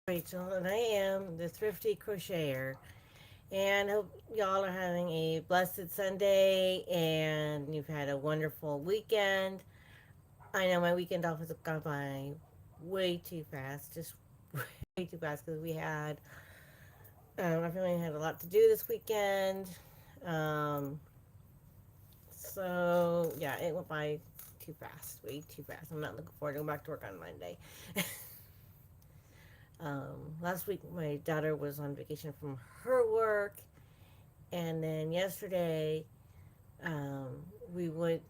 Rachel, and I am the Thrifty Crocheter. And hope y'all are having a blessed Sunday and you've had a wonderful weekend. I know my weekend off has gone by way too fast, just way too fast because my family had a lot to do this weekend. Um, yeah, it went by too fast, way too fast. I'm not looking forward to going back to work on Monday. Last week, my daughter was on vacation from her work, and then yesterday, um, we went.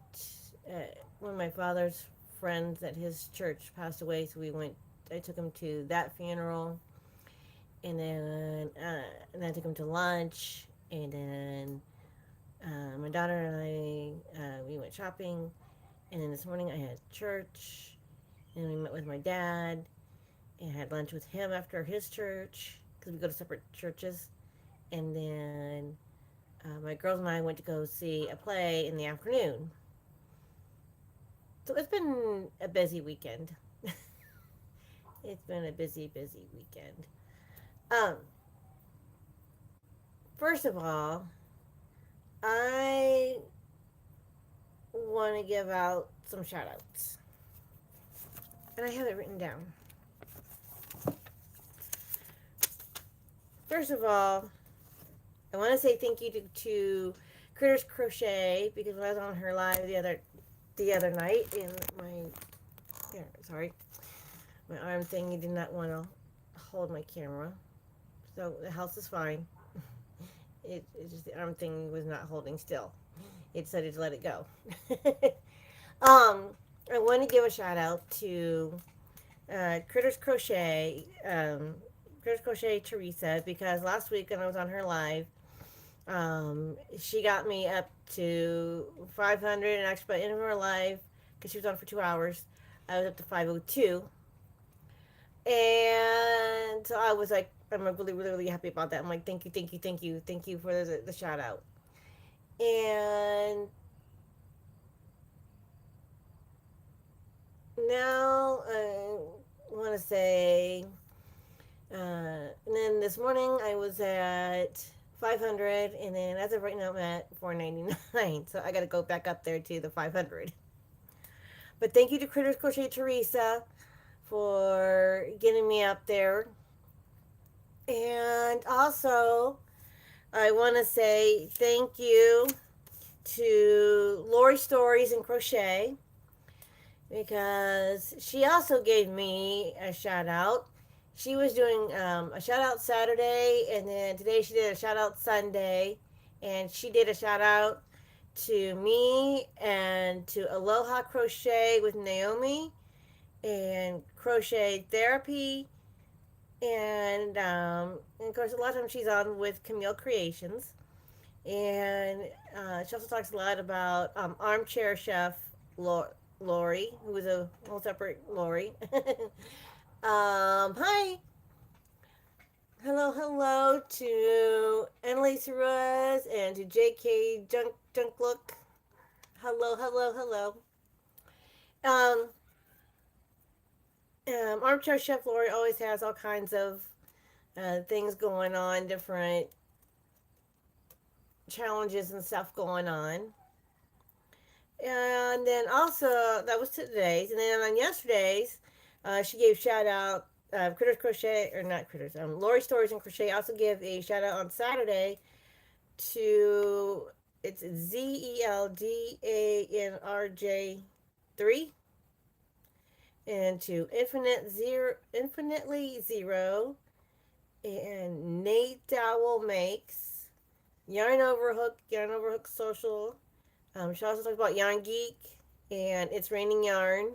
Uh, One of my father's friends at his church passed away, so we went. I took him to that funeral, and then I took him to lunch, and then my daughter and I we went shopping, and then this morning I had church, and we met with my dad, and had lunch with him after his church because we go to separate churches. And then my girls and I went to go see a play in the afternoon. So it's been a busy weekend. It's been a busy, busy weekend. Um, First of all, I want to give out some shout outs. And I have it written down. First of all, I want to say thank you to Critters Crochet because when I was on her live the other night in my sorry, my arm thingy did not want to hold my camera, so the house is fine. It's just the arm thing was not holding still. It decided to let it go. I want to give a shout out to Critters Crochet, Critters Crochet Teresa, because last week when I was on her live, she got me up to 500, and actually by the end of her live, because she was on for 2 hours, I was up to 502. And so I was like, I'm really, really, really happy about that. I'm like, thank you, thank you, thank you, thank you for the shout out. And now I want to say, and then this morning I was at 500, and then as of right now I'm at 499. So I got to go back up there to the 500. But thank you to Critters Crochet Teresa for getting me up there. And also, I want to say thank you to Lori Stories and Crochet because she also gave me a shout out. She was doing a shout out Saturday, and then today she did a shout out Sunday, and she did a shout out to me and to Aloha Crochet with Naomi and Crochet Therapy. And of course, a lot of times she's on with Camille Creations. And she also talks a lot about Armchair Chef Lori, who is a whole separate Lori. Hi. Hello, hello to Annalise Ruiz and to JK Junk Look. Hello, hello, hello. Um, Armchair Chef Lori always has all kinds of things going on, different challenges and stuff going on. And then also, that was today's. And then on yesterday's, she gave shout out Critters Crochet, or not Critters, Lori Stories and Crochet also give a shout out on Saturday to, it's ZELDANRJ3, and to Infinitely Zero, and Nate Dowell Makes, Yarn Overhook Social. She also talks about Yarn Geek and It's Raining Yarn.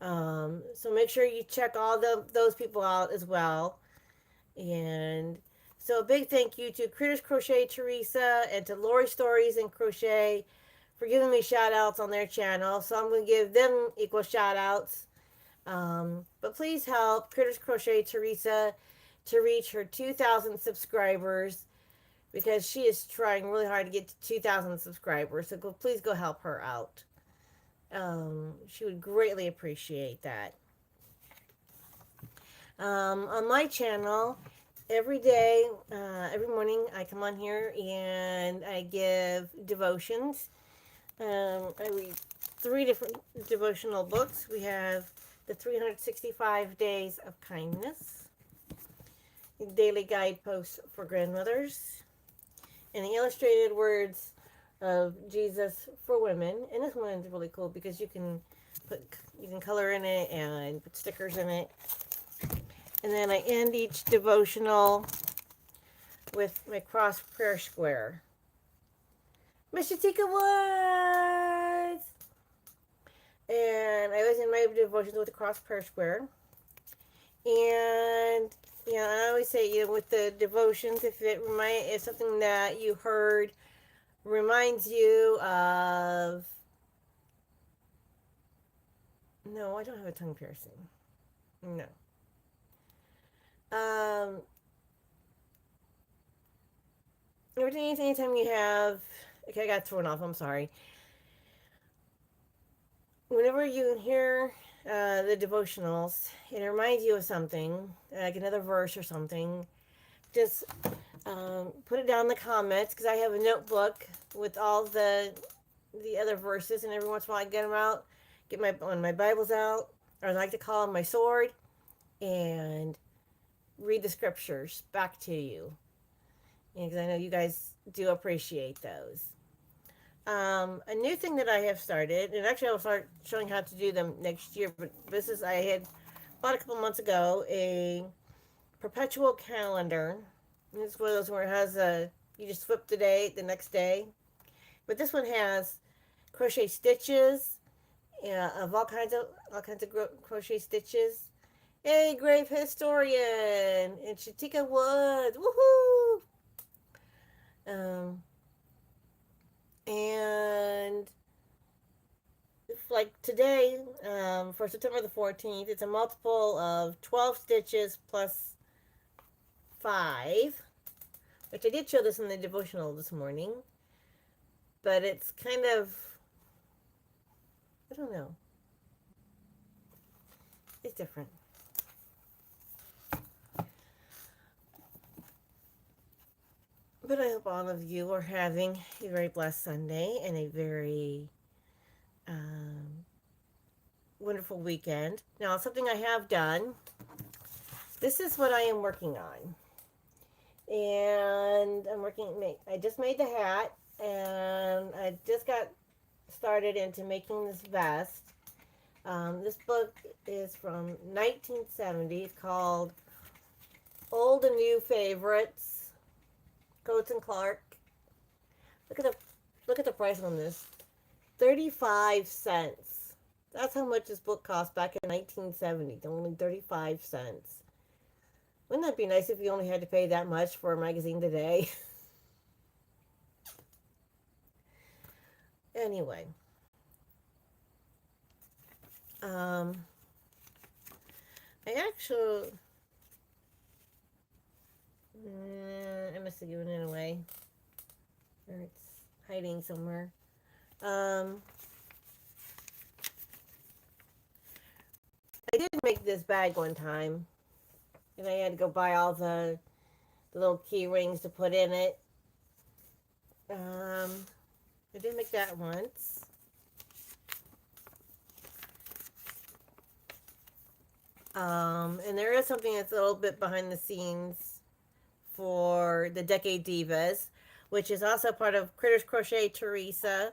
So make sure you check all those people out as well. And so a big thank you to Critters Crochet Teresa and to Lori Stories and Crochet for giving me shout outs on their channel. So I'm going to give them equal shout outs. But please help Critters Crochet Teresa to reach her 2,000 subscribers because she is trying really hard to get to 2,000 subscribers. So please go help her out. She would greatly appreciate that. On my channel, every day, every morning, I come on here and I give devotions. I read three different devotional books. We have the 365 Days of Kindness, Daily Guideposts for Grandmothers, and the Illustrated Words of Jesus for Women. And this one is really cool because put you can color in it and put stickers in it. And then I end each devotional with my cross prayer square. Miss Shatika Woods! And I always end my devotions with a cross prayer square. And I always say, with the devotions, if something that you heard reminds you of, no, I don't have a tongue piercing. No. Anytime you have, okay, I got thrown off. I'm sorry. Whenever you hear the devotionals, it reminds you of something, like another verse or something. Just put it down in the comments, because I have a notebook with all the other verses, and every once in a while I get them out, when my Bible's out, or I like to call them my sword, and read the scriptures back to you, because I know you guys do appreciate those. A new thing that I have started, and actually I'll start showing how to do them next year, but I had bought a couple months ago a perpetual calendar. And it's one of those where it has you just flip the date the next day. But this one has crochet stitches, of all kinds of crochet stitches. Hey, Grave Historian and Shatika Woods, woohoo! And like today, for September the 14th, it's a multiple of 12 stitches plus 5, which I did show this in the devotional this morning, but it's kind of, I don't know, it's different. But I hope all of you are having a very blessed Sunday and a very wonderful weekend. Now, something I have done, this is what I am working on. And I just made the hat, and I just got started into making this vest. This book is from 1970. It's called Old and New Favorites, Coates and Clark. Look at the price on this. 35 cents. That's how much this book cost back in 1970. Only 35 cents. Wouldn't that be nice if you only had to pay that much for a magazine today? Anyway. I must have given it away. Or it's hiding somewhere. I did make this bag one time, and I had to go buy all the little key rings to put in it. I did make that once. And there is something that's a little bit behind the scenes for the Decade Divas, which is also part of Critters Crochet Teresa.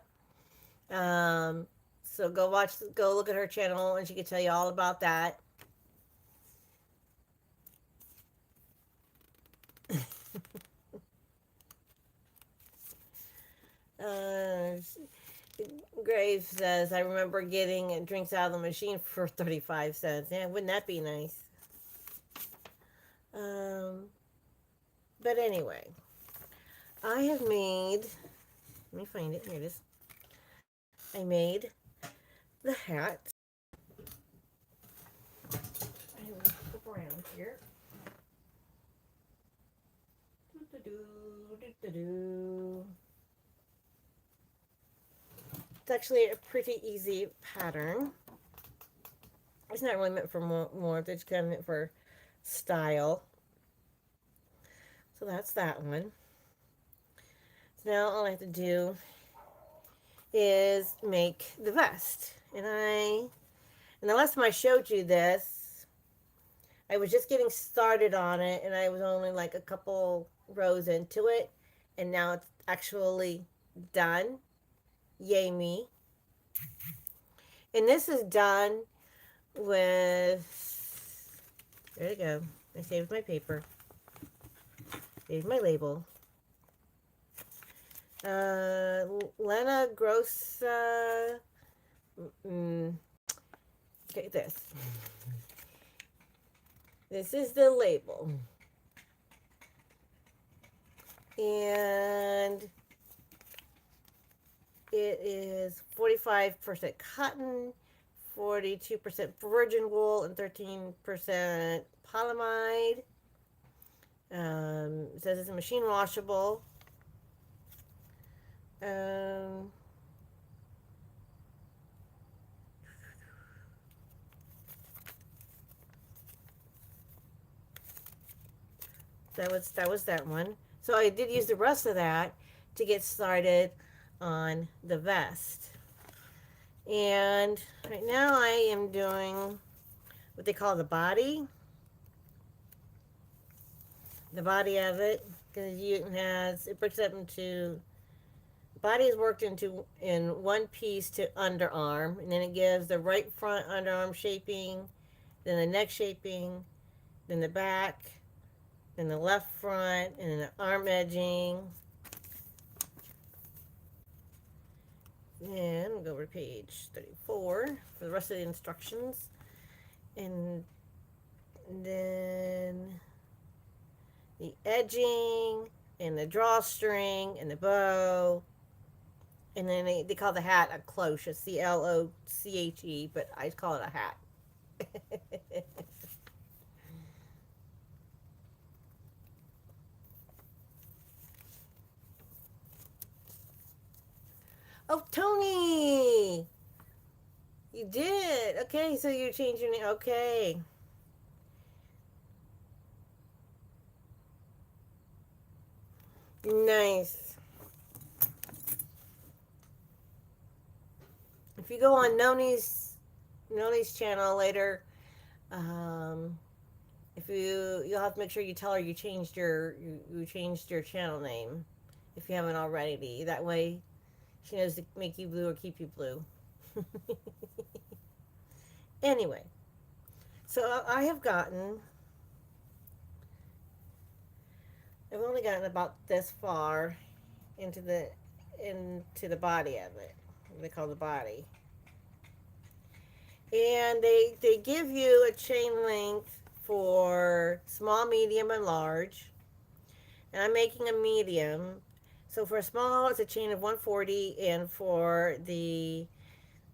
So go look at her channel, and she can tell you all about that. Graves says, I remember getting drinks out of the machine for 35 cents. Yeah, wouldn't that be nice? But anyway, I have made, let me find it, here it is. I made the hat. I will flip around here. It's actually a pretty easy pattern. It's not really meant for more, it's kind of meant for style. So that's that one. So now all I have to do is make the vest. And the last time I showed you this, I was just getting started on it and I was only like a couple rows into it. And now it's actually done. Yay me. And this is done with, there you go. I saved my paper. Saved my label. Lena Grossa. Okay, this. This is the label. And it is 45% cotton, 42% virgin wool, and 13% polyamide. It says it's machine washable. That was that one. So I did use the rest of that to get started on the vest. And right now I am doing what they call the body. The body of it, because it breaks up into, body is worked into in one piece to underarm, and then it gives the right front underarm shaping, then the neck shaping, then the back, then the left front, and then the arm edging. And I'm going to go over to page 34 for the rest of the instructions. And then the edging, and the drawstring, and the bow. And then they call the hat a cloche, a Cloche, but I call it a hat. Oh, Tony! You did. Okay, so you changed your name. Okay. Nice. If you go on Noni's channel later, if you'll have to make sure you tell her you changed your channel name if you haven't already. That way she knows to make you blue or keep you blue. Anyway, so I've only gotten about this far into the body of it. What they call the body. And they give you a chain length for small, medium, and large. And I'm making a medium. So for a small, it's a chain of 140, and for the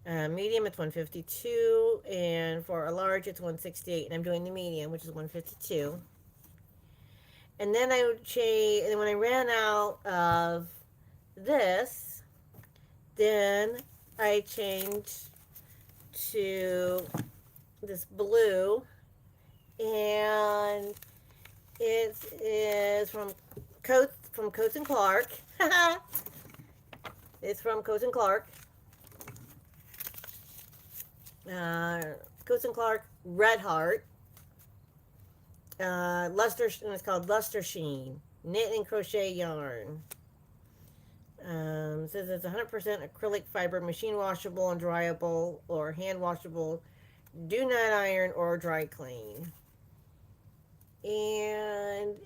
medium, it's 152, and for a large, it's 168. And I'm doing the medium, which is 152. And then I would change, and when I ran out of this, then I changed to this blue, and it is from Coats and Clark. It's from Coats and Clark. Coats and Clark Red Heart. Luster, and it's called Luster Sheen Knit and Crochet Yarn. It says it's 100% acrylic fiber, machine washable and dryable, or hand washable. Do not iron or dry clean. And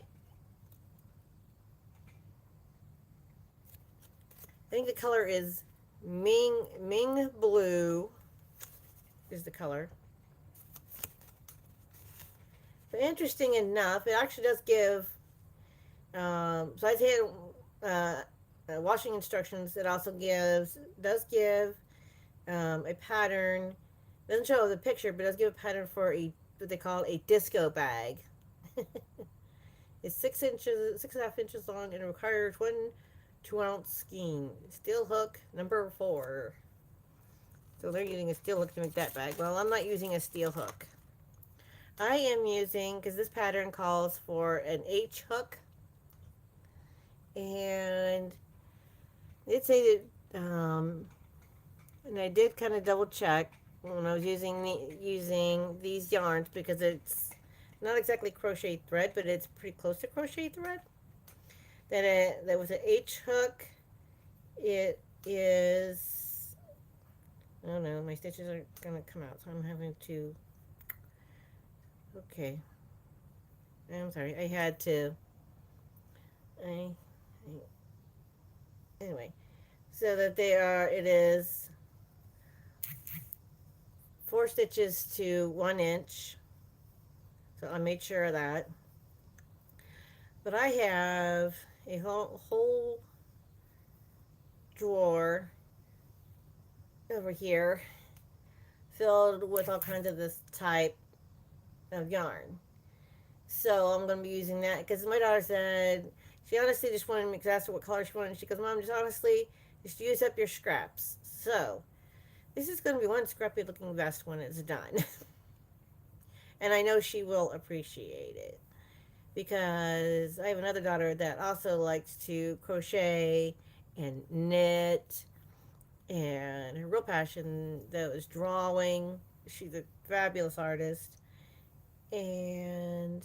I think the color is Ming Blue is the color. But interesting enough, it actually does give, besides washing instructions, it also does give a pattern. It doesn't show the picture, but it does give a pattern for what they call a disco bag. It's 6.5 inches long, and it requires 1 2-ounce skein. Steel hook number 4. So they're using a steel hook to make that bag. Well, I'm not using a steel hook. I am using, because this pattern calls for an H hook, and it say that, and I did kind of double check when I was using these yarns, because it's not exactly crochet thread, but it's pretty close to crochet thread. That with an H hook, it is. Oh no, my stitches are gonna come out, so I'm having to. Okay, I'm sorry. I had to. I anyway, so that they are. It is 4 stitches to 1 inch. So I made sure of that. But I have a whole drawer over here filled with all kinds of this type of yarn. So I'm going to be using that because my daughter said she honestly just wanted me to ask her what color she wanted. She goes, Mom, just honestly, just use up your scraps. So this is going to be one scrappy looking vest when it's done. And I know she will appreciate it because I have another daughter that also likes to crochet and knit, and her real passion though is drawing. She's a fabulous artist, and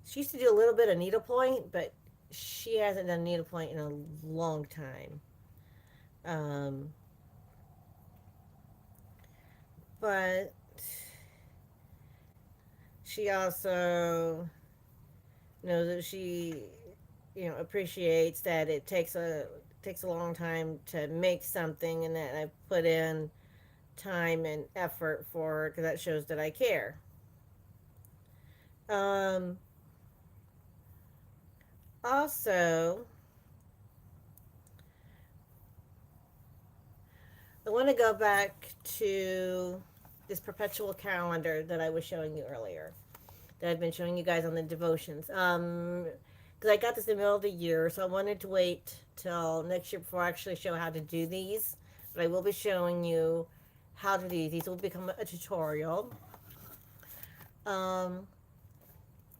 she used to do a little bit of needlepoint, but she hasn't done needlepoint in a long time. Um, but she also knows that she, appreciates that it takes a long time to make something, and that I put in time and effort for her because that shows that I care. Um, Also, I want to go back to this perpetual calendar that I was showing you earlier, that I've been showing you guys on the devotions. Because I got this in the middle of the year, so I wanted to wait till next year before I actually show how to do these. But I will be showing you how to do these. These will become a tutorial. Um,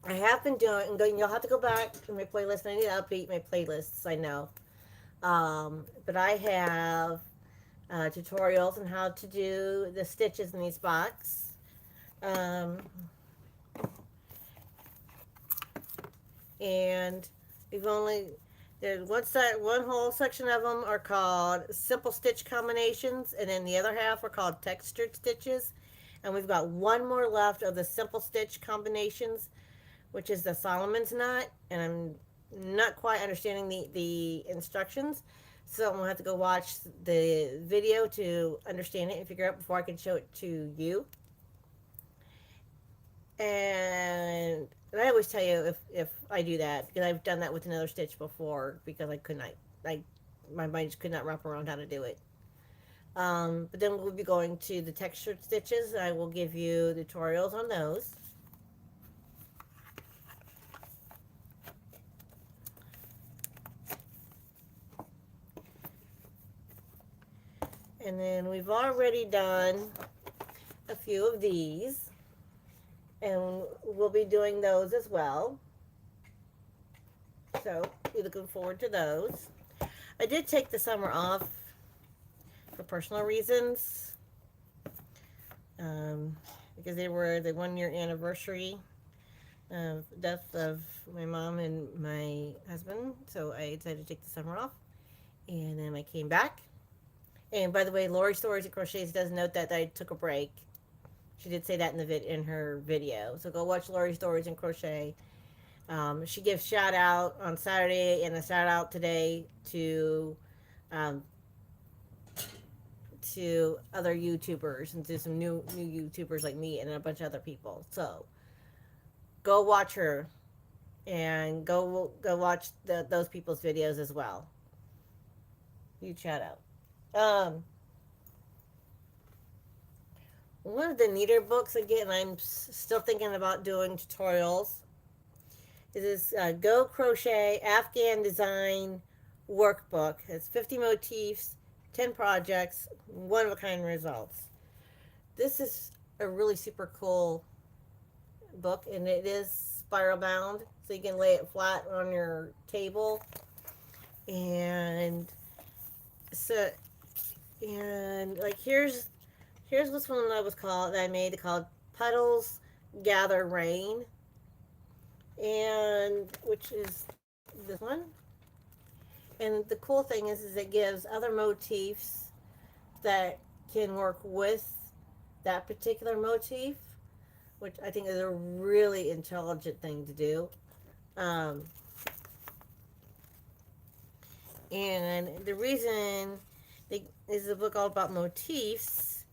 I have been doing, and going, you'll have to go back in my playlist. I need to update my playlists, I know. But I have tutorials on how to do the stitches in these box. Um, and we've only there's one whole section of them are called simple stitch combinations, and then the other half are called textured stitches. And we've got one more left of the simple stitch combinations, which is the Solomon's knot, and I'm not quite understanding the instructions. So I'm gonna have to go watch the video to understand it and figure out before I can show it to you. And I always tell you if I do that, because I've done that with another stitch before, because I could not, I my mind just could not wrap around how to do it. But then we'll be going to the textured stitches. I will give you tutorials on those. And then we've already done a few of these, and we'll be doing those as well. So we're looking forward to those. I did take the summer off for personal reasons, because they were the 1 year anniversary of death of my mom and my husband. So I decided to take the summer off, and then I came back. And by the way, Lori Stories and Crochets does note that I took a break. She did say that in her video. So go watch Lori Stories and Crochet. She gives shout out on Saturday and a shout out today um, to other YouTubers and to some new YouTubers like me and a bunch of other people. So go watch her and go watch those people's videos as well. Huge shout out. One of the neater books, again, I'm still thinking about doing tutorials, is this Go Crochet Afghan Design Workbook. It's 50 motifs, 10 projects, one of a kind results. This is a really super cool book, and it is spiral bound, so you can lay it flat on your table. And so, and like here's this one that was called that I made called Puddles Gather Rain, and which is this one. And the cool thing is it gives other motifs that can work with that particular motif, which I think is a really intelligent thing to do. Um, and the reason is a book all about motifs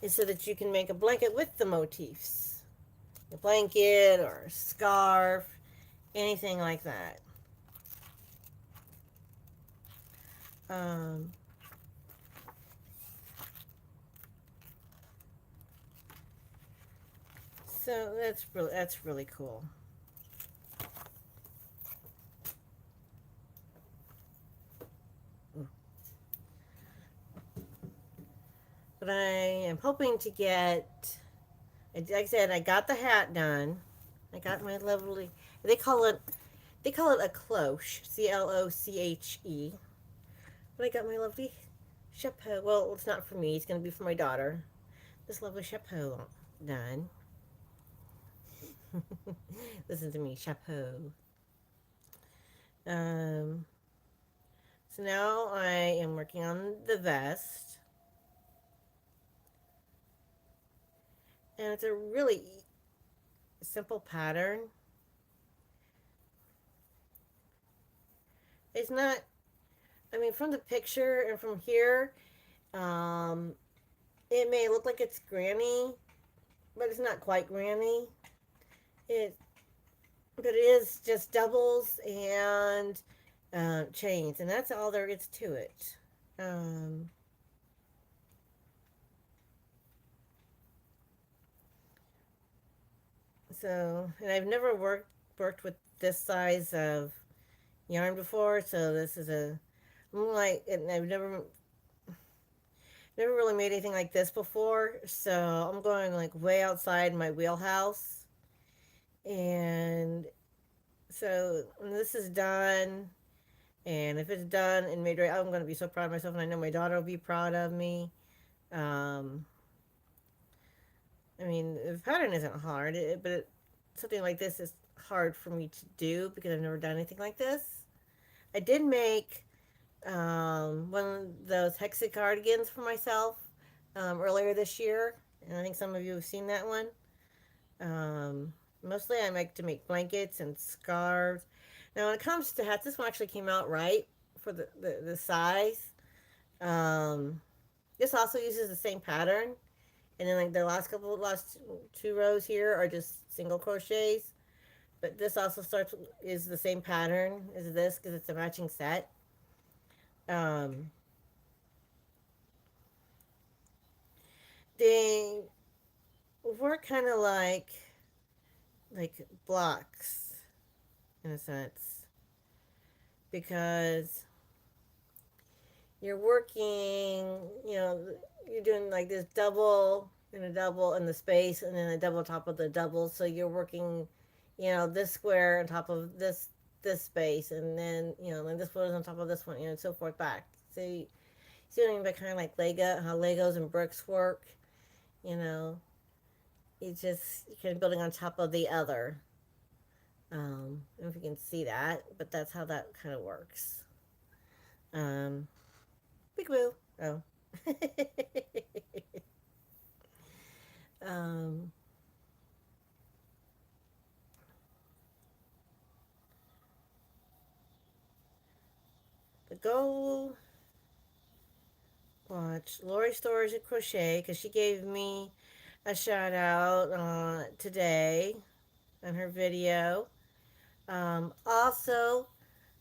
is so that you can make a blanket with the motifs, a blanket or a scarf, anything like that. Um, so that's really cool. But I am hoping to get, like I said, I got the hat done. I got my lovely. They call it they call it a cloche, Cloche. But I got my lovely chapeau. Well, it's not for me. It's going to be for my daughter. This lovely chapeau done. Listen to me, chapeau. Um, so now I am working on the vest, and it's a really simple pattern. It's not. I mean, from the picture and from here, um, it may look like it's granny, but it's not quite granny. It, but it is just doubles and chains, and that's all there is to it. Um, and I've never worked with this size of yarn before, so this is a I'm like, and I've never really made anything like this before, so I'm going like way outside my wheelhouse. And so when this is done, and if it's done and made right, I'm going to be so proud of myself, and I know my daughter will be proud of me. Um, I mean, the pattern isn't hard, something like this is hard for me to do because I've never done anything like this. I did make one of those hexed cardigans for myself earlier this year, and I think some of you have seen that one. Um, Mostly I like to make blankets and scarves. Now, when it comes to hats, this one actually came out right for the size. Um, this also uses the same pattern, and then like the last two rows here are just single crochets. But this also is the same pattern as this because it's a matching set. Um, they work kind of like blocks in a sense because you're working, you know, you're doing like this double and a double in the space and then a double top of the double. So you're working, this square on top of this space, and then then this one is on top of this one, and so forth back. So you see what I mean by kind of like Lego, how Legos and bricks work. You know, you're kind of building on top of the other. I don't know if you can see that, but that's how that kind of works. Um, Big woo. Oh. um, but go watch Lori Stories of Crochet because she gave me a shout out today on her video. Also,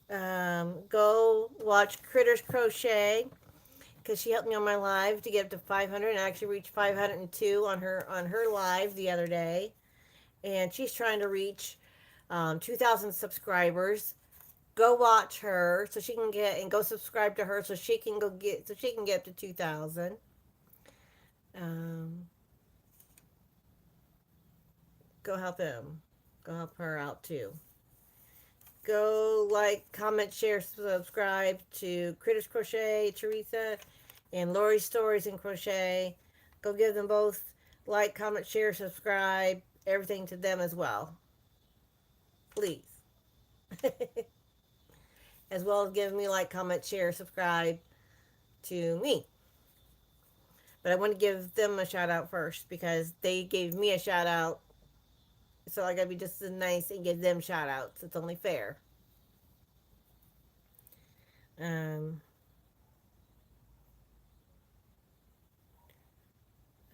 go watch Critters Crochet because she helped me on my live to get up to 500 and I actually reached 502 on her live the other day. And she's trying to reach 2,000 subscribers. Go watch her so she can get and go subscribe to her so she can get up to 2,000. Um, go help him. Go help her out too. Go like, comment, share, subscribe to Critters Crochet, Teresa, and Lori's Stories in Crochet. Go give them both like, comment, share, subscribe, everything to them as well. Please. As well as give me like, comment, share, subscribe to me. But I want to give them a shout out first because they gave me a shout out. So I gotta be just as nice and give them shout outs. It's only fair. Um,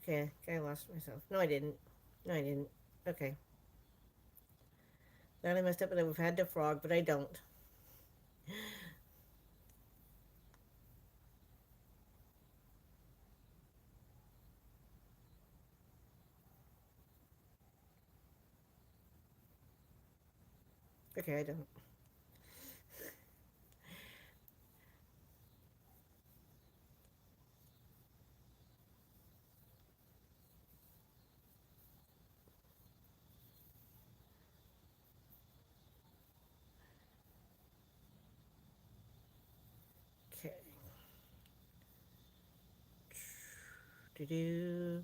okay, I lost myself. No, I didn't. No, I didn't. Okay. Thought I messed up and I would have had the frog, but I don't. Okay, I don't. Okay. Do do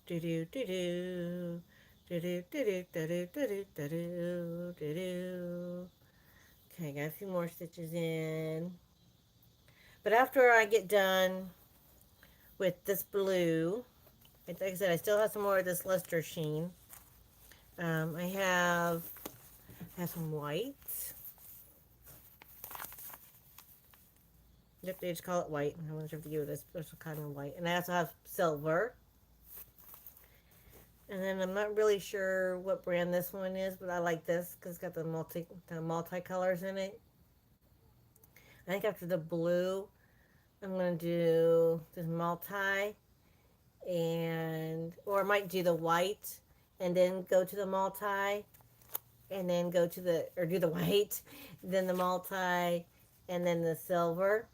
do do do do. Do do do do do do do do do do. Okay, got a few more stitches in. But after I get done with this blue, like I said, I still have some more of this luster sheen. I have some white. Yep, they just call it white. I'm not sure if they give it a special kind of white. And I also have silver. And then I'm not really sure what brand this one is, but I like this because it's got the multicolors in it. I think after the blue, I'm gonna do this multi, and or I might do the white and then go to the multi, and then go to the or do the white, then the multi, and then the silver.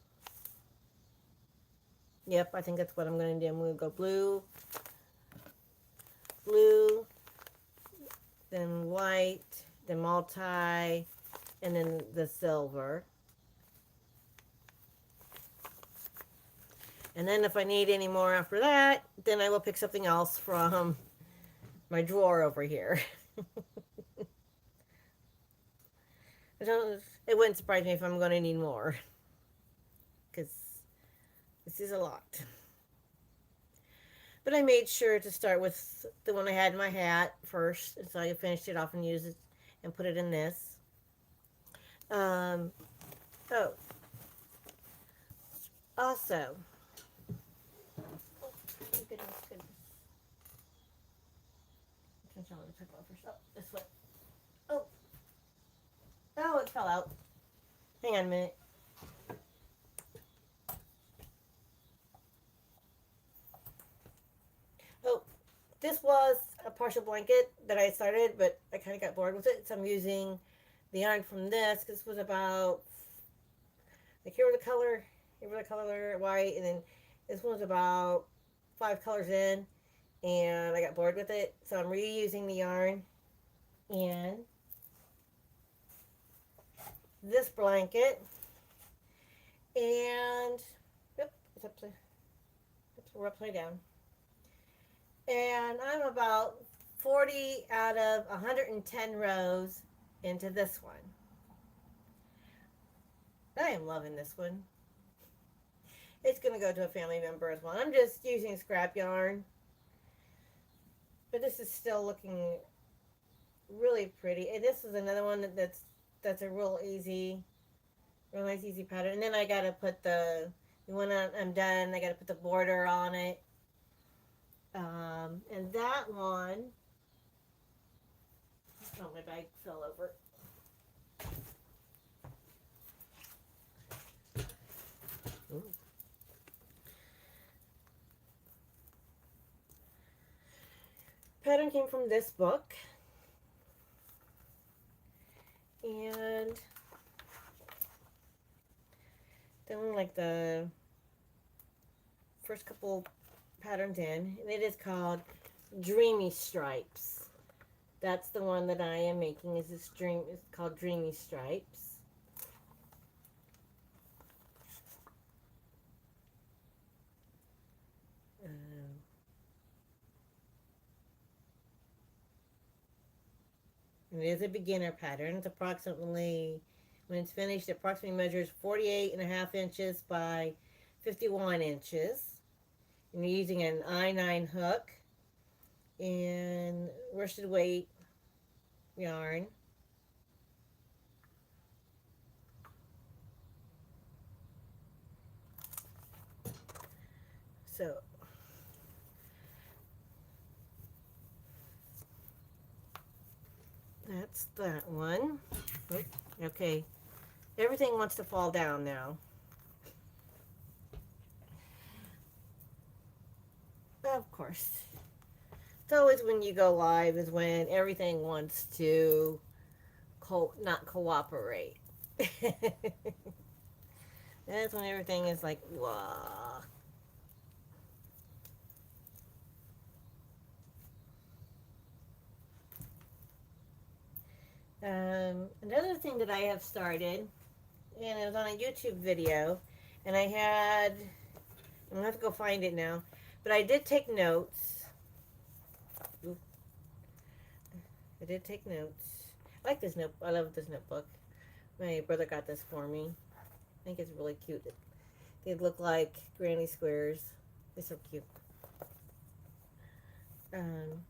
Yep, I think that's what I'm gonna do. I'm gonna go blue, blue, then white, then multi, and then the silver. And then if I need any more after that, then I will pick something else from my drawer over here. It wouldn't surprise me if I'm going to need more, because this is a lot. But I made sure to start with the one I had in my hat first, and so I finished it off and used it and put it in this. Oh, also, goodness. Oh, this way. Oh, oh, it fell out. Hang on a minute. Oh, this was a partial blanket that I started, but I kind of got bored with it, so I'm using the yarn from this. This was about, like, here was the color white, and then this one was about 5 colors in, and I got bored with it, so I'm reusing the yarn in this blanket, and yep, we're upside down, and I'm about 40 out of 110 rows into this one. I am loving this one. It's going to go to a family member as well. I'm just using scrap yarn, but this is still looking really pretty. And this is another one that's a real nice easy pattern. And then I got to put when I'm done, I got to put the border on it. And that one, oh, my bag fell over. Ooh. Pattern came from this book, and then like the first couple patterns in, and it is called Dreamy Stripes. That's the one that I am making. Is this dream? It's called Dreamy Stripes. Um, and it is a beginner pattern. It's approximately, when it's finished, it approximately measures 48.5 inches by 51 inches. And you're using an I-9 hook and worsted weight yarn. So that's that one. Okay, everything wants to fall down now. Of course. It's always when you go live is when everything wants to not cooperate. That's when everything is like, wah. Another thing that I have started, and it was on a YouTube video, and I'm gonna have to go find it now, but I did take notes. Ooh, I did take notes. I like this note. I love this notebook. My brother got this for me. I think it's really cute. They look like granny squares. They're so cute. Um,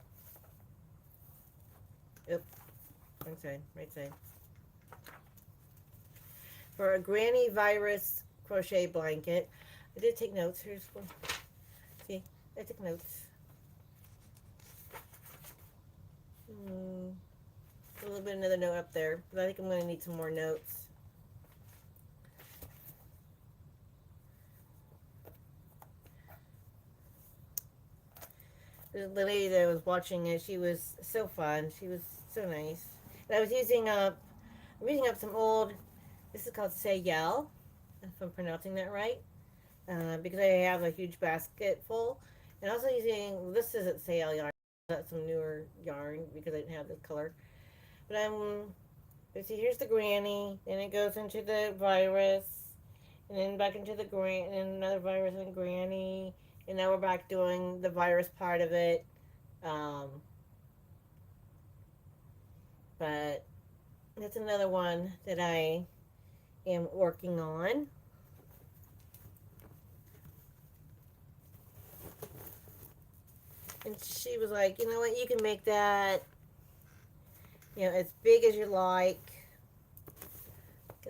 Oop, wrong side, right side. For a granny virus crochet blanket, I did take notes. Here's one. See, I took notes. A little bit another note up there, but I think I'm going to need some more notes. The lady that was watching it, she was so fun. She was so nice. And I'm using up some old, this is called Say Yell, if I'm pronouncing that right, because I have a huge basket full. And also using, this isn't Say Yell yarn, that's some newer yarn because I didn't have this color. But let's see, here's the granny, then it goes into the virus, and then back into the and then another virus and granny, and now we're back doing the virus part of it. Um, but that's another one that I am working on. And she was like, you know what, you can make that, as big as you like.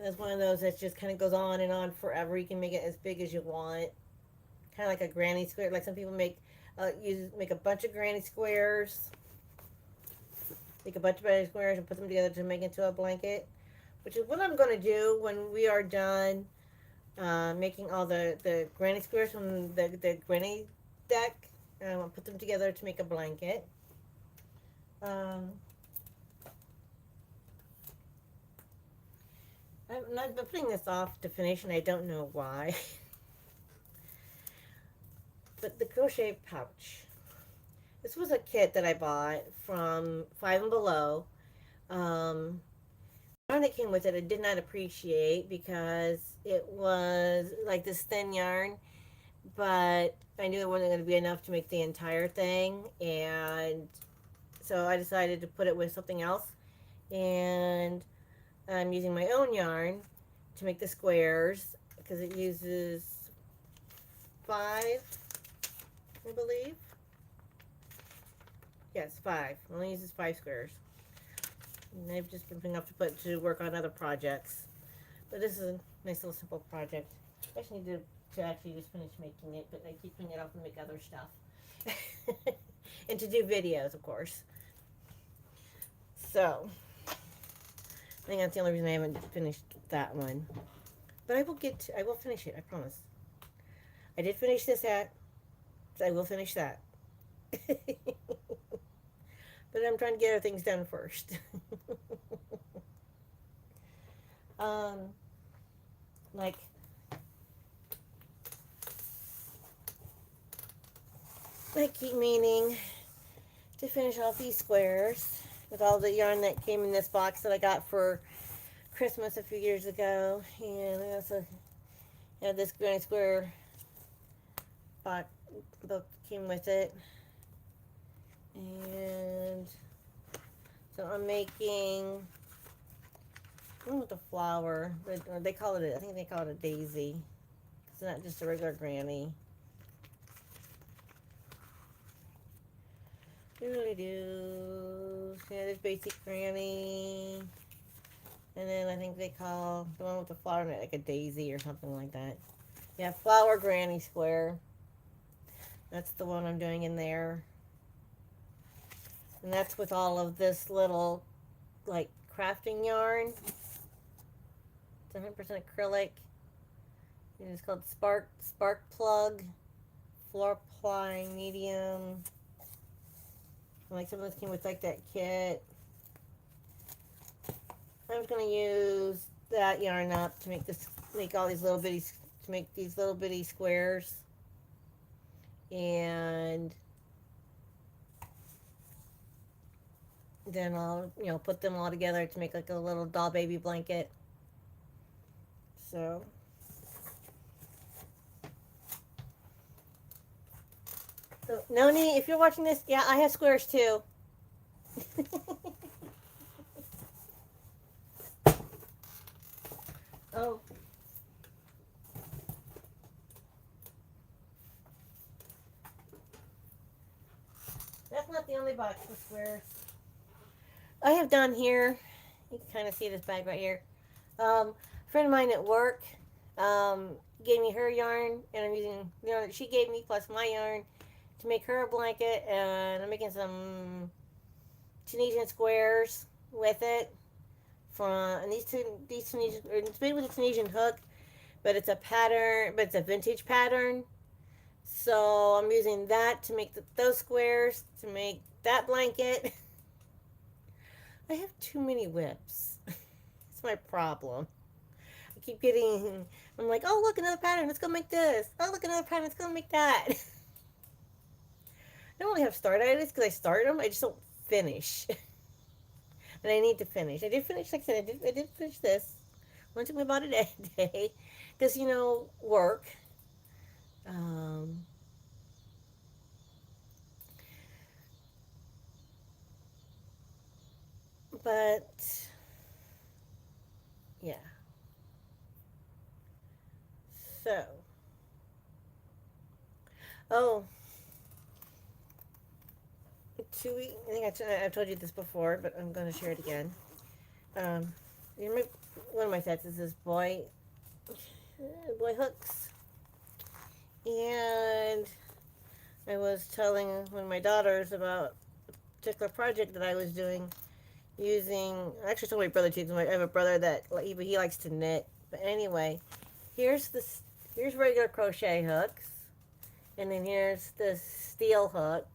That's one of those that just kind of goes on and on forever. You can make it as big as you want. Kind of like a granny square. Like some people make a bunch of granny squares. Make a bunch of granny squares and put them together to make into a blanket. Which is what I'm going to do when we are done making all the granny squares from the granny deck. I'll put them together to make a blanket. Um, I've been putting this off to finish, and I don't know why. But the crochet pouch. This was a kit that I bought from Five and Below. The yarn that came with it, I did not appreciate because it was like this thin yarn, but I knew it wasn't going to be enough to make the entire thing, and so I decided to put it with something else. And I'm using my own yarn to make the squares because it uses 5, I believe. Yes, 5. It only uses 5 squares. And I've just been putting up to work on other projects. But this is a nice little simple project. I just need to actually just finish making it, but I keep putting it off and make other stuff. And to do videos, of course. So, I think that's the only reason I haven't finished that one. But I will finish it, I promise. I did finish this hat, so I will finish that. But I'm trying to get other things done first. um, like, I keep meaning to finish off these squares. with all the yarn that came in this box that I got for Christmas a few years ago. And I also had this Granny Square box book came with it. And so I'm making one with the flower, or they call it, I think they call it a daisy. It's not just a regular granny. Doodly-doo. Yeah, there's basic granny. And then I think they call the one with the flower in it like a daisy or something like that. Yeah, flower granny square. That's the one I'm doing in there. And that's with all of this little, like, crafting yarn. It's 100% acrylic. And it's called Spark Plug. Floor Plying Medium. And like some of this came with like that kit. I'm just gonna use that yarn up to make all these little bitty, to make these little bitty squares. And then I'll, put them all together to make like a little doll baby blanket. So Noni, if you're watching this, yeah, I have squares too. Oh. That's not the only box of squares. I have done here, you can kind of see this bag right here. A friend of mine at work gave me her yarn, and I'm using the yarn that she gave me plus my yarn to make her a blanket, and I'm making some Tunisian squares with it. And these Tunisian, it's made with a Tunisian hook, but it's a pattern, but it's a vintage pattern. So I'm using that to make those squares to make that blanket. I have too many whips. It's my problem. I keep getting, I'm like, oh, look, another pattern. Let's go make this. Oh, look, another pattern. Let's go make that. I don't really have start ideas because I start them. I just don't finish. And I need to finish. I did finish, like I said, I did finish this. It took me about a day. Because, work. Um, but, yeah. So, oh, 2 weeks. I think I've told you this before, but I'm going to share it again. Um, one of my sets is this boy hooks, and I was telling one of my daughters about a particular project that I was doing using. I actually told my brother too. I have a brother that he likes to knit. But anyway, here's regular crochet hooks, and then here's the steel hooks.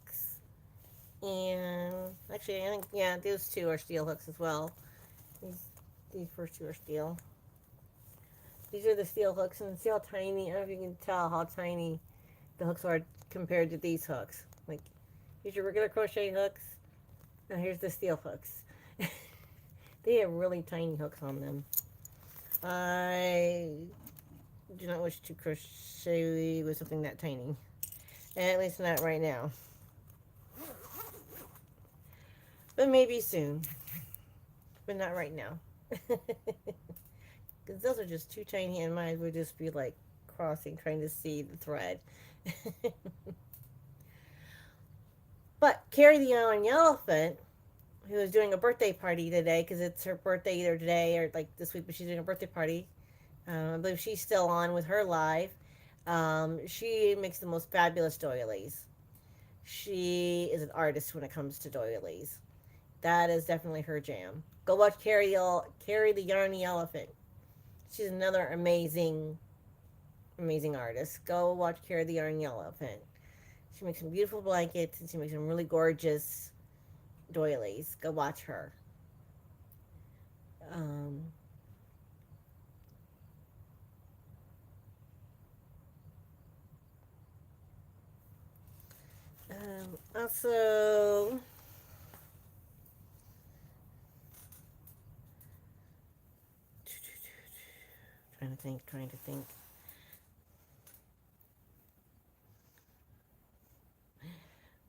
And actually, I think, yeah, those two are steel hooks as well. These first two are steel. These are the steel hooks, and see how tiny. I don't know if you can tell how tiny the hooks are compared to these hooks. Like, here's your regular crochet hooks. Now here's the steel hooks. They have really tiny hooks on them. I do not wish to crochet with something that tiny. At least not right now. But maybe soon. But not right now. Because those are just too tiny, and mine would just be like crossing, trying to see the thread. But Carrie the Iron Elephant, who is doing a birthday party today, because it's her birthday either today or like this week, but she's doing a birthday party. I believe she's still on with her live. She makes the most fabulous doilies. She is an artist when it comes to doilies. That is definitely her jam. Go watch Carrie the Yarny Elephant. She's another amazing artist. Go watch Carrie the Yarny Elephant. She makes some beautiful blankets, and she makes some really gorgeous doilies. Go watch her. Also, Trying to think.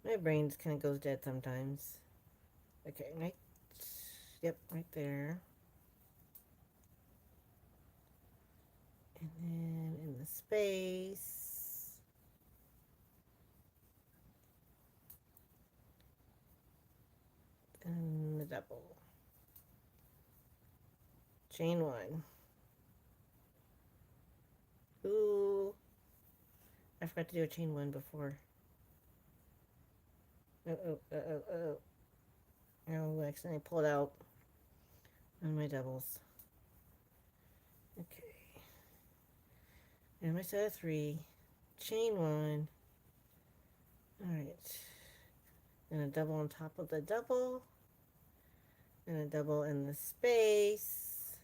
My brain just kind of goes dead sometimes. Okay, right. Yep, right there. And then in the space. And the double. Chain one. Ooh. I forgot to do a chain one before. Oh. I accidentally pulled out on my doubles. Okay. And my set of three. Chain one. Alright. And a double on top of the double. And a double in the space.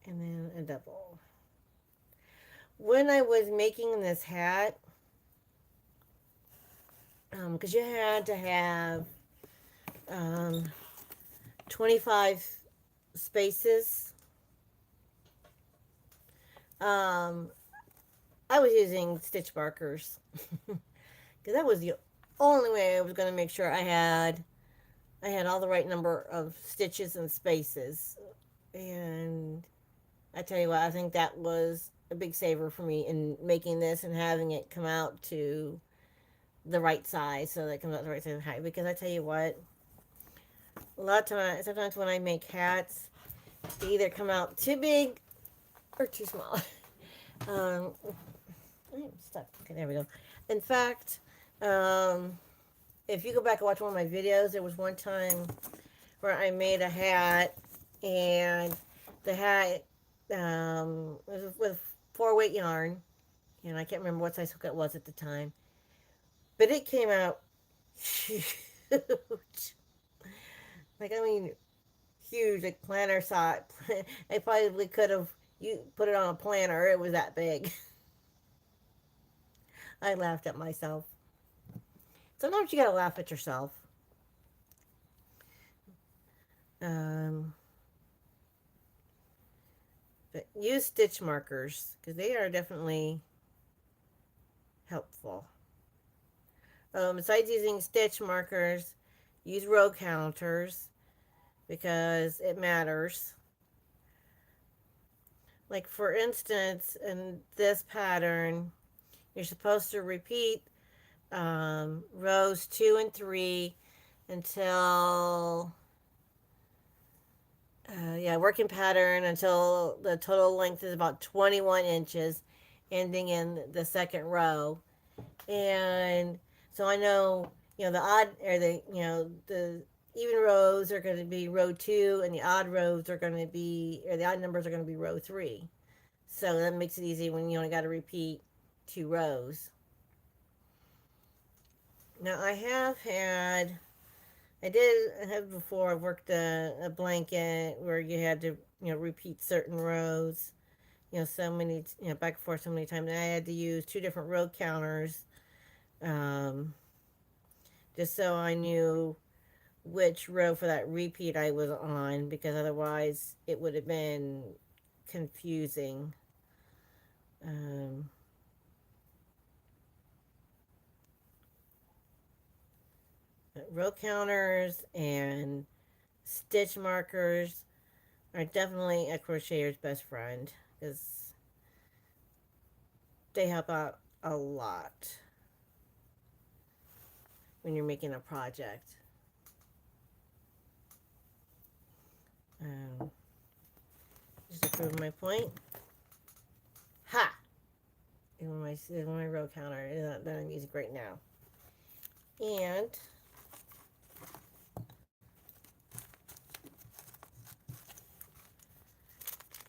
And then a double. When I was making this hat, because you had to have 25 spaces. I was using stitch markers because that was the only way I was going to make sure I had all the right number of stitches and spaces. And I tell you what, I think that was a big saver for me in making this and having it come out to the right size, so that it comes out the right size and height. Because I tell you what, a lot of times, sometimes when I make hats, they either come out too big or too small. I'm stuck. Okay, there we go. In fact, if you go back and watch one of my videos, there was one time where I made a hat, and the hat was with 4-weight yarn, and I can't remember what size hook it was at the time, but it came out huge. Like, I mean, huge, like planner size. I probably could have you put it on a planner. It was that big. I laughed at myself. Sometimes you gotta laugh at yourself. Um, but use stitch markers because they are definitely helpful. Besides using stitch markers, use row counters because it matters. Like, for instance, in this pattern, you're supposed to repeat rows 2 and 3 until working pattern until the total length is about 21 inches, ending in the second row. And so I know, the odd or the even rows are going to be row 2, and the odd rows are going to be, or the odd numbers are going to be row 3. So that makes it easy when you only got to repeat 2 rows. Now I did have before. I worked a blanket where you had to, repeat certain rows, so many, back and forth so many times. And I had to use 2 different row counters, um, just so I knew which row for that repeat I was on, because otherwise it would have been confusing. Um, Row counters and stitch markers are definitely a crocheter's best friend because they help out a lot when you're making a project. Just to prove my point. Ha! And my row counter that I'm using right now. And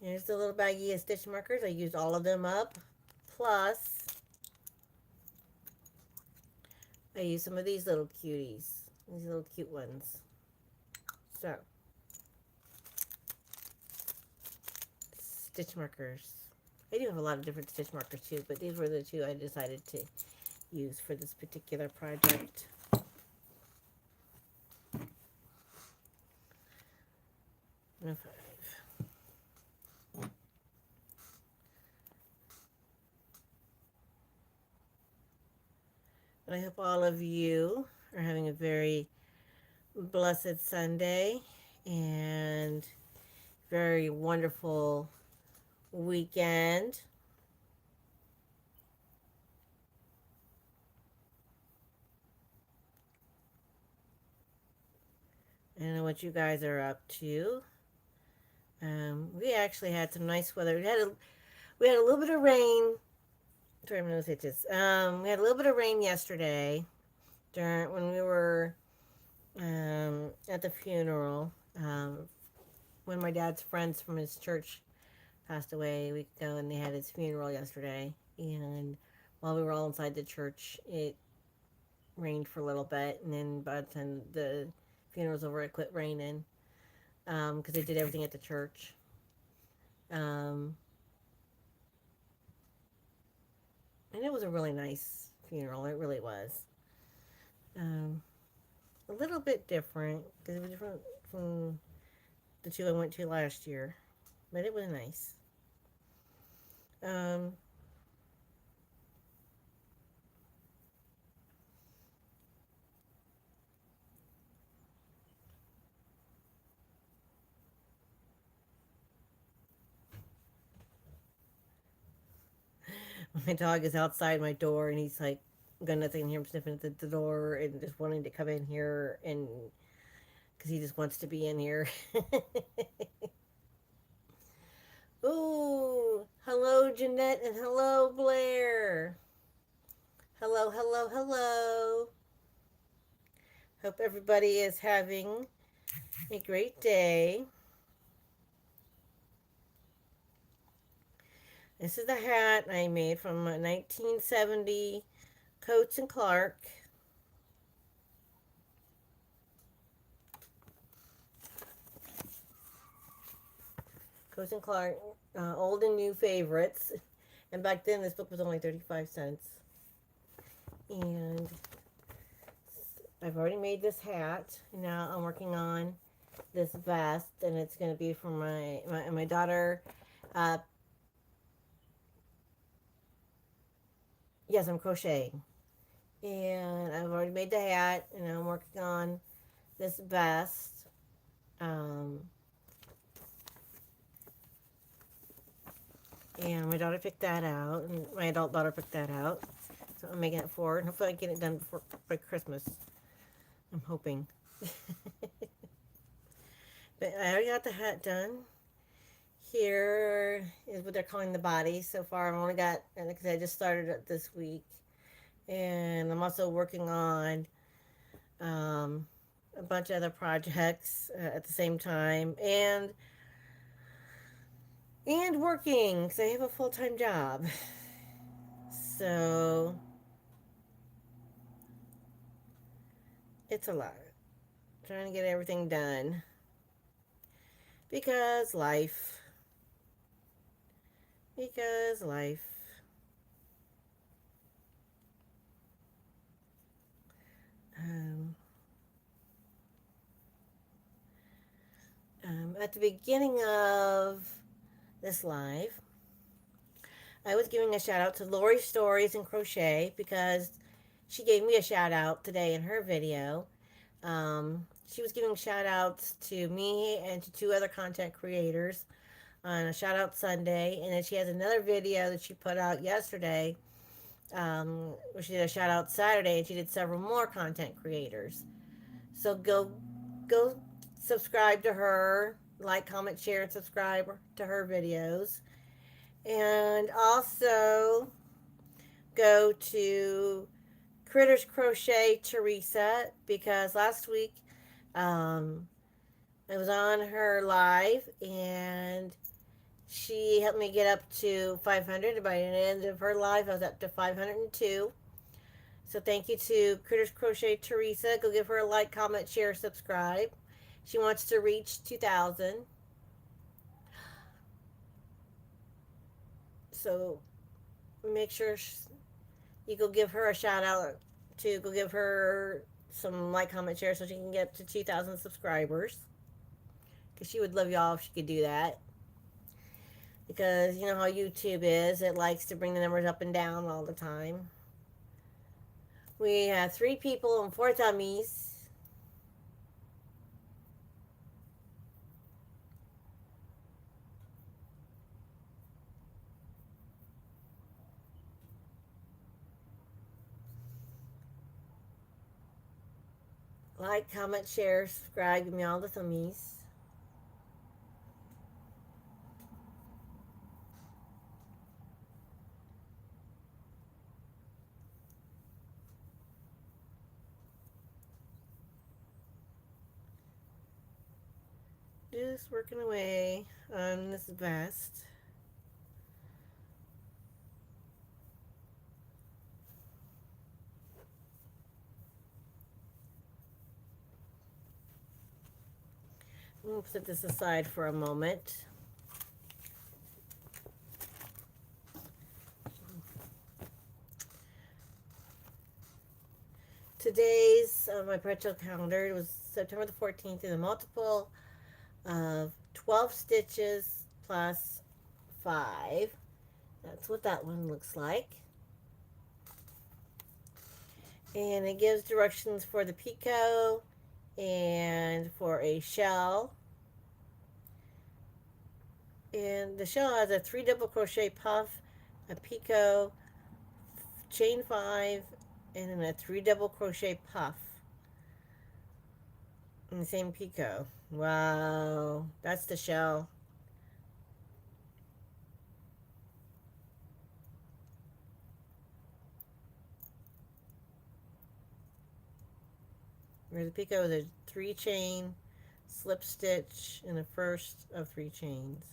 here's the little baggie of stitch markers. I used all of them up. Plus, I used some of these little cuties. These little cute ones. So, stitch markers. I do have a lot of different stitch markers too, but these were the 2 I decided to use for this particular project. I hope all of you are having a very blessed Sunday and very wonderful weekend. I don't know what you guys are up to. We actually had some nice weather. We had a little bit of rain. Sorry, my nose itches. We had a little bit of rain yesterday during when we were at the funeral. When my dad's friends from his church passed away a week ago, and they had his funeral yesterday. And while we were all inside the church, it rained for a little bit, and then by the time the funeral was over, it quit raining because they did everything at the church. Um, and it was a really nice funeral. It really was. Um, a little bit different because it was different from the two I went to last year, but it was nice. Um, my dog is outside my door, and he's like got nothing in here, sniffing at the door and just wanting to come in here, and because he just wants to be in here. Ooh, hello, Jeanette, and hello, Blair. Hello, hello, hello. Hope everybody is having a great day. This is the hat I made from 1970 Coats and Clark. Coats and Clark, old and new favorites. And back then, this book was only 35 cents. And I've already made this hat. Now I'm working on this vest, and it's going to be for my daughter. Uh, yes, I'm crocheting. And I've already made the hat, and I'm working on this vest. Um, and my daughter picked that out, and my adult daughter picked that out. So I'm making it for her, and hopefully I get it done before by Christmas. I'm hoping. But I already got the hat done. Here is what they're calling the body. So far, I've only got, because I just started it this week. And I'm also working on um, a bunch of other projects at the same time. And working, because I have a full-time job. So it's a lot. Trying to get everything done. Because life. Because life. Um, at the beginning of this live, I was giving a shout out to Lori Stories and Crochet because she gave me a shout out today in her video. She was giving shout outs to me and to two other content creators on a shout out Sunday. And then she has another video that she put out yesterday where she did a shout out Saturday, and she did several more content creators. So go subscribe to her, like, comment, share, and subscribe to her videos. And also go to Critters Crochet Teresa because last week um, I was on her live and she helped me get up to 500. By the end of her live, I was up to 502. So thank you to Critters Crochet Teresa. Go give her a like, comment, share, subscribe. She wants to reach 2,000. So make sure you go give her a shout out to go give her some like, comment, share so she can get to 2,000 subscribers. Because she would love y'all if she could do that. Because you know how YouTube is, it likes to bring the numbers up and down all the time. We have 3 people and 4 dummies. Like, comment, share, subscribe, give me all the thummies. Just working away on this vest. I'm going to put this aside for a moment. Today's my parental calendar was September the 14th in a multiple of 12 stitches plus 5. That's what that one looks like. And it gives directions for the picot and for a shell. And the shell has a 3 double crochet puff, a picot, chain 5, and then a 3 double crochet puff in the same picot. Wow, that's the shell. Where the picot is a 3 chain slip stitch in the first of 3 chains.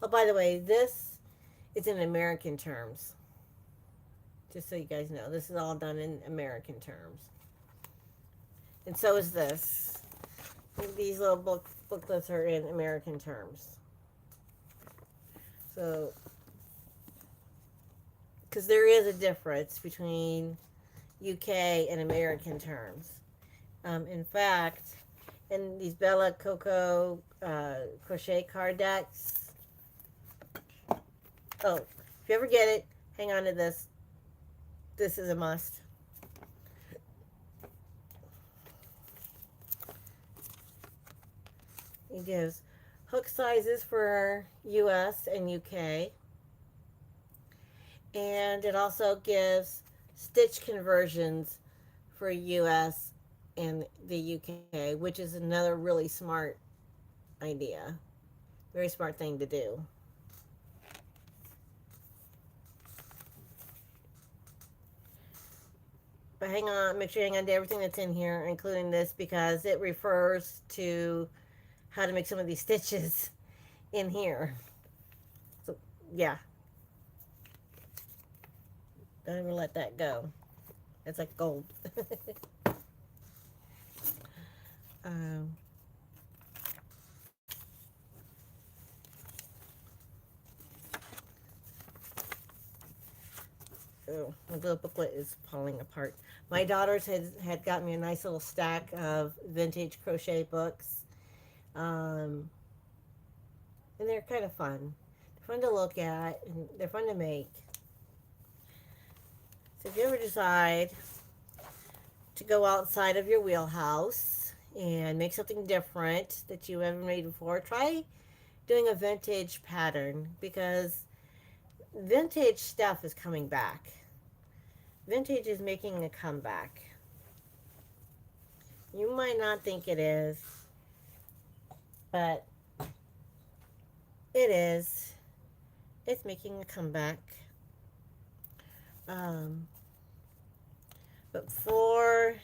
Oh, by the way, this is in American terms. Just so you guys know, this is all done in American terms. And so is this. These little booklets are in American terms. So, because there is a difference between UK and American terms. In fact, in these Bella Coco crochet card decks, oh, if you ever get it, hang on to this. This is a must. It gives hook sizes for US and UK. And it also gives stitch conversions for US and the UK, which is another really smart idea. Very smart thing to do. But hang on, make sure you hang on to everything that's in here, including this, because it refers to how to make some of these stitches in here. So, yeah. Don't ever let that go. It's like gold. um, oh, my little booklet is falling apart. My daughters had got me a nice little stack of vintage crochet books. And they're kind of fun. They're fun to look at, and they're fun to make. So if you ever decide to go outside of your wheelhouse and make something different that you haven't made before, try doing a vintage pattern, because vintage stuff is coming back. Vintage is making a comeback. You might not think it is, but it is. It's making a comeback. But for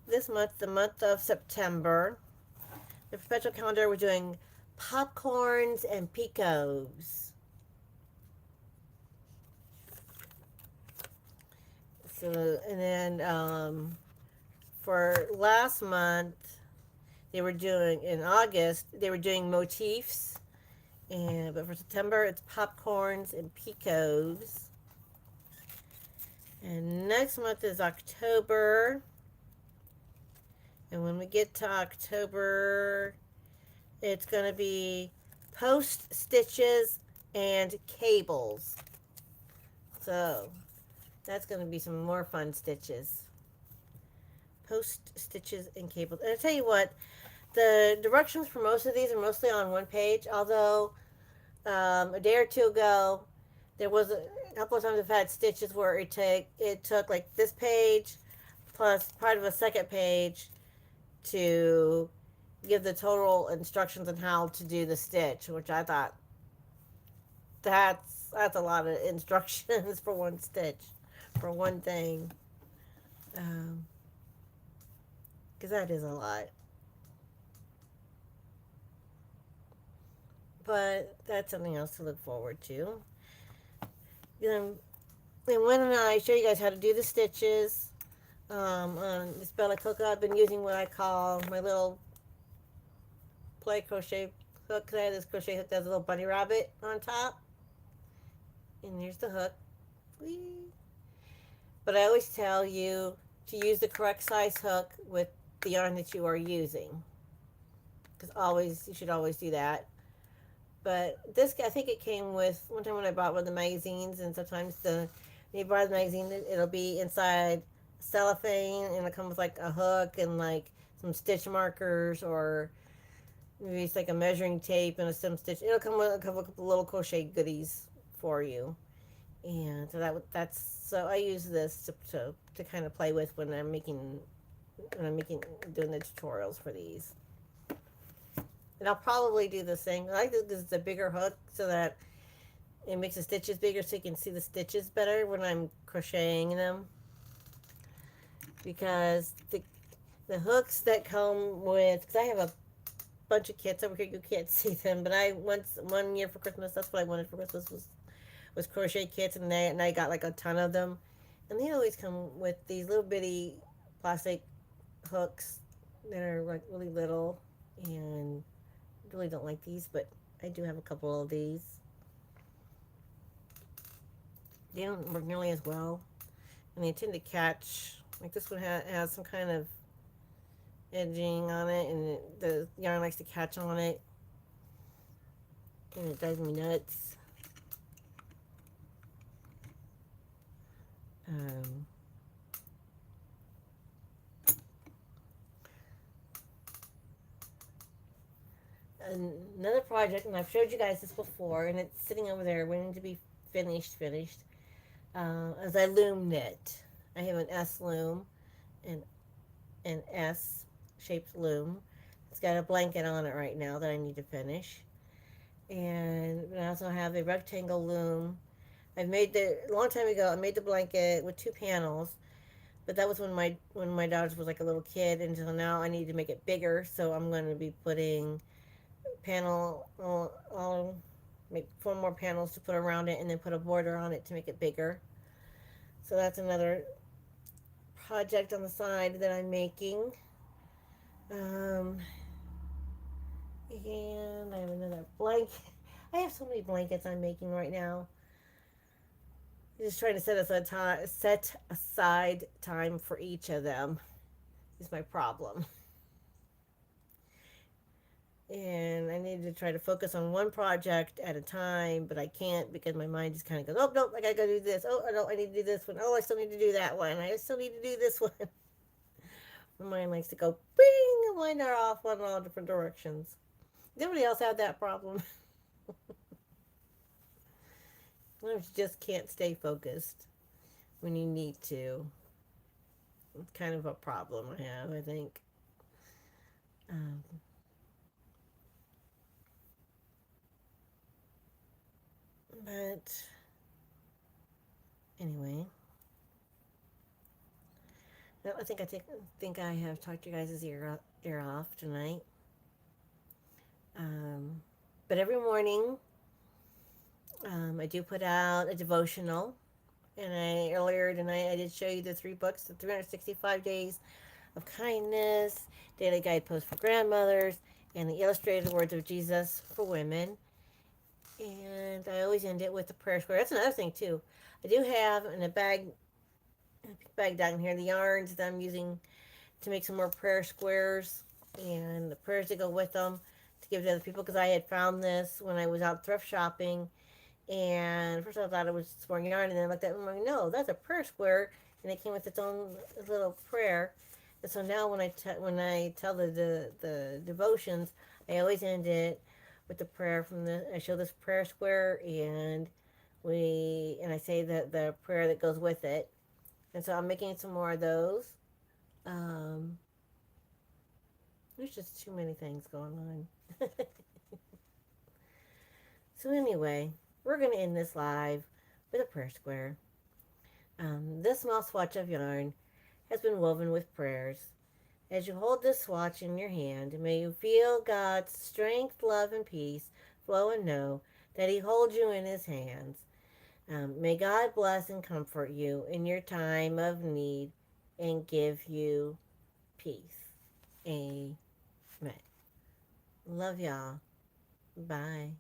this month, the month of September, the perpetual calendar, we're doing popcorns and picots. So, and then for last month, they were doing, in August, they were doing motifs. But for September, it's popcorns and picots. And next month is October. And when we get to October, it's going to be post stitches and cables. So That's going to be some more fun stitches. Post stitches and cables. And I tell you what, the directions for most of these are mostly on one page. Although a day or two ago, there was a couple of times I've had stitches where it took like this page plus part of a second page to give the total instructions on how to do the stitch, which I thought that's a lot of instructions for one stitch, for one thing, because that is a lot. But that's something else to look forward to. Then, then when I show you guys how to do the stitches on this Bella Coco, I've been using what I call my little play crochet hook. Cause I have this crochet hook that has a little bunny rabbit on top, and here's the hook. Whee! But I always tell you to use the correct size hook with the yarn that you are using, because always you should always do that. But this, I think it came with one time when I bought one of the magazines, and sometimes when you buy the magazine, it'll be inside cellophane, and it'll come with like a hook and like some stitch markers, or maybe it's like a measuring tape and some stitch. It'll come with a couple little crochet goodies for you, and so so I use this to kind of play with when I'm making doing the tutorials for these. And I'll probably do the same. I like this because it's a bigger hook so that it makes the stitches bigger so you can see the stitches better when I'm crocheting them. Because the hooks that come with, because I have a bunch of kits over here, you can't see them, but I once, one year for Christmas, that's what I wanted for Christmas was crochet kits, and I got like a ton of them. And they always come with these little bitty plastic hooks that are like really little, and really don't like these, but I do have a couple of these. They don't work nearly as well, and they tend to catch. Like this one has some kind of edging on it, and the yarn likes to catch on it, and it drives me nuts. Um, Another project, and I've showed you guys this before, and it's sitting over there waiting to be finished. As I loom knit, I have an S loom and an S shaped loom. It's got a blanket on it right now that I need to finish, and I also have a rectangle loom. I've made the a long time ago. I made the blanket with two panels, but that was when my daughter was like a little kid, and so now I need to make it bigger. So I'm going to be putting panel. I'll make four more panels to put around it, and then put a border on it to make it bigger. So that's another project on the side that I'm making. Um, and I have another blanket. I have so many blankets I'm making right now. Just trying to set aside time for each of them is my problem. And I need to try to focus on one project at a time, but I can't because my mind just kind of goes, oh, no, I gotta go do this. Oh, no, I need to do this one. Oh, I still need to do that one. I still need to do this one. My mind likes to go, bing, and wander off in all different directions. Does anybody else have that problem? You just can't stay focused when you need to. It's kind of a problem I have, I think. Um, but anyway, no, I think I have talked your guys' ear off tonight. Um, but every morning, I do put out a devotional, and earlier tonight I did show you the three books, the 365 Days of Kindness, Daily Guidepost for Grandmothers, and the Illustrated Words of Jesus for Women. And I always end it with a prayer square. That's another thing too. I do have in a bag down here, the yarns that I'm using to make some more prayer squares and the prayers that go with them to give to other people, because I had found this when I was out thrift shopping, And first I thought it was just more yarn, and then I looked at it and I'm like, no, that's a prayer square, and it came with its own little prayer. And so now when I tell the devotions, I always end it with the prayer from the. I show this prayer square, and I say the prayer that goes with it. And so I'm making some more of those. Um, there's just too many things going on. So anyway, we're gonna end this live with a prayer square. This small swatch of yarn has been woven with prayers. As you hold this swatch in your hand, may you feel God's strength, love, and peace flow and know that He holds you in His hands. May God bless and comfort you in your time of need and give you peace. Amen. Love y'all. Bye.